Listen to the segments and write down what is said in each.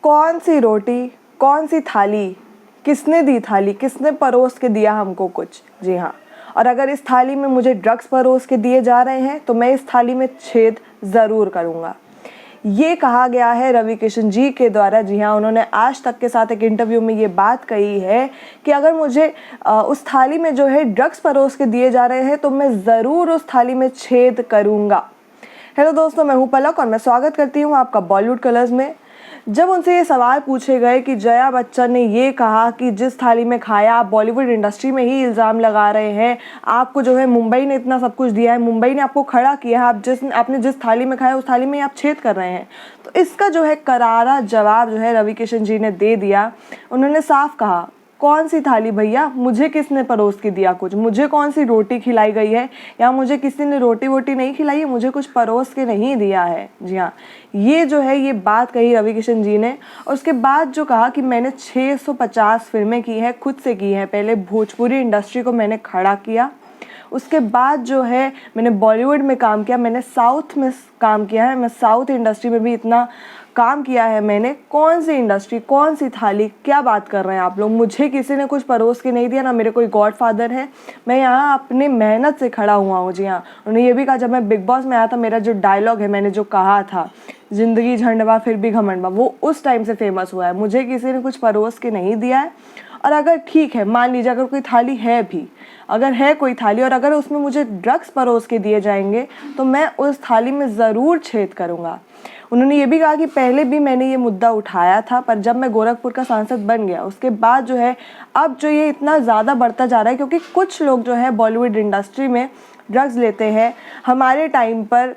कौन सी रोटी, कौन सी थाली, किसने दी थाली, किसने परोस के दिया हमको कुछ। जी हाँ, और अगर इस थाली में मुझे ड्रग्स परोस के दिए जा रहे हैं तो मैं इस थाली में छेद ज़रूर करूँगा। ये कहा गया है रवि किशन जी के द्वारा। जी हाँ, उन्होंने आज तक के साथ एक इंटरव्यू में ये बात कही है कि अगर मुझे उस थाली में जो है ड्रग्स परोस के दिए जा रहे हैं तो मैं ज़रूर उस थाली में छेद करूँगा। हेलो दोस्तों, मैं हूँ पलक और मैं स्वागत करती हूँ आपका बॉलीवुड कलर्स में। जब उनसे ये सवाल पूछे गए कि जया बच्चन ने ये कहा कि जिस थाली में खाया, आप बॉलीवुड इंडस्ट्री में ही इल्ज़ाम लगा रहे हैं, आपको जो है मुंबई ने इतना सब कुछ दिया है, मुंबई ने आपको खड़ा किया है, आपने जिस थाली में खाया उस थाली में आप छेद कर रहे हैं, तो इसका जो है करारा जवाब जो है रवि किशन जी ने दे दिया। उन्होंने साफ कहा, कौन सी थाली भैया, मुझे किसने परोस के दिया कुछ, मुझे कौन सी रोटी खिलाई गई है या मुझे किसी ने रोटी वोटी नहीं खिलाई है, मुझे कुछ परोस के नहीं दिया है। जी हाँ, ये जो है ये बात कही रवि किशन जी ने। और उसके बाद जो कहा कि मैंने 650 फिल्में की हैं, खुद से की हैं। पहले भोजपुरी इंडस्ट्री को मैंने खड़ा किया, उसके बाद जो है मैंने बॉलीवुड में काम किया, मैंने साउथ में काम किया है, मैं साउथ इंडस्ट्री में भी इतना काम किया है मैंने। कौन सी इंडस्ट्री, कौन सी थाली, क्या बात कर रहे हैं आप लोग। मुझे किसी ने कुछ परोस के नहीं दिया, ना मेरे कोई गॉडफादर है। मैं यहाँ अपने मेहनत से खड़ा हुआ हूँ। जी हाँ, उन्होंने ये भी कहा, जब मैं बिग बॉस में आया था, मेरा जो डायलॉग है, मैंने जो कहा था, ज़िंदगी झंडवा फिर भी घमंडवा, वो उस टाइम से फेमस हुआ है। मुझे किसी ने कुछ परोस के नहीं दिया है। और अगर ठीक है, मान लीजिए अगर कोई थाली है भी, अगर है कोई थाली और अगर उसमें मुझे ड्रग्स परोस के दिए जाएंगे तो मैं उस थाली में ज़रूर छेद करूँगा। उन्होंने ये भी कहा कि पहले भी मैंने ये मुद्दा उठाया था, पर जब मैं गोरखपुर का सांसद बन गया उसके बाद जो है अब जो ये इतना ज़्यादा बढ़ता जा रहा है, क्योंकि कुछ लोग जो है बॉलीवुड इंडस्ट्री में ड्रग्स लेते हैं। हमारे टाइम पर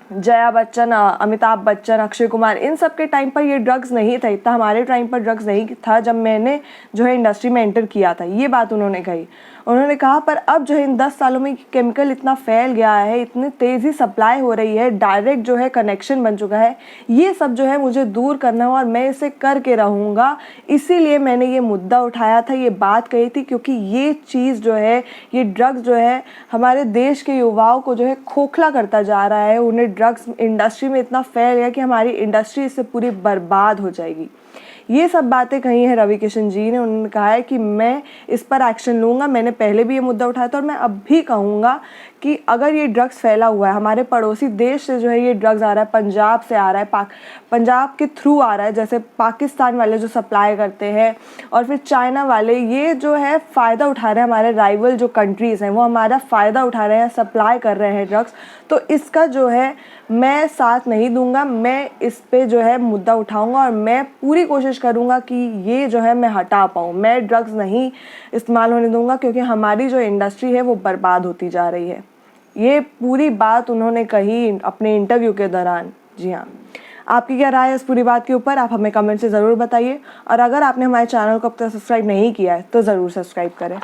जया बच्चन, अमिताभ बच्चन, अक्षय कुमार, इन सब के टाइम पर ये ड्रग्स नहीं था, इतना हमारे टाइम पर ड्रग्स नहीं था जब मैंने जो है इंडस्ट्री में एंटर किया था। ये बात उन्होंने कही। उन्होंने कहा पर अब जो है इन 10 सालों में केमिकल इतना फैल गया है, इतनी तेज़ी सप्लाई हो रही है, डायरेक्ट जो है कनेक्शन बन चुका है, ये सब जो है मुझे दूर करना है और मैं इसे करके रहूँगा। इसीलिए मैंने ये मुद्दा उठाया था, ये बात कही थी, क्योंकि ये चीज़ जो है, ये ड्रग्स जो है हमारे देश के युवाओं को जो है खोखला करता जा रहा है। उन्हें ड्रग्स इंडस्ट्री में इतना फैल गया कि हमारी इंडस्ट्री इससे पूरी बर्बाद हो जाएगी। ये सब बातें कही हैं रवि किशन जी ने। उन्होंने कहा है कि मैं इस पर एक्शन लूँगा। मैंने पहले भी ये मुद्दा उठाया था और मैं अब भी कहूँगा कि अगर ये ड्रग्स फैला हुआ है, हमारे पड़ोसी देश से जो है ये ड्रग्स आ रहा है, पंजाब से आ रहा है, पंजाब के थ्रू आ रहा है, जैसे पाकिस्तान वाले जो सप्लाई करते हैं और फिर चाइना वाले, ये जो है फ़ायदा उठा रहे हैं। हमारे राइवल जो कंट्रीज़ हैं वो हमारा फ़ायदा उठा रहे हैं, सप्लाई कर रहे हैं ड्रग्स। तो इसका जो है मैं साथ नहीं दूंगा। मैं इस पे जो है मुद्दा उठाऊंगा और मैं पूरी कोशिश करूंगा कि ये जो है मैं हटा पाऊँ। मैं ड्रग्स नहीं इस्तेमाल होने दूंगा, क्योंकि हमारी जो इंडस्ट्री है वो बर्बाद होती जा रही है। ये पूरी बात उन्होंने कही अपने इंटरव्यू के दौरान। जी हाँ, आपकी क्या राय है इस पूरी बात के ऊपर, आप हमें कमेंट से ज़रूर बताइए। और अगर आपने हमारे चैनल को अब तक सब्सक्राइब नहीं किया है तो ज़रूर सब्सक्राइब करें।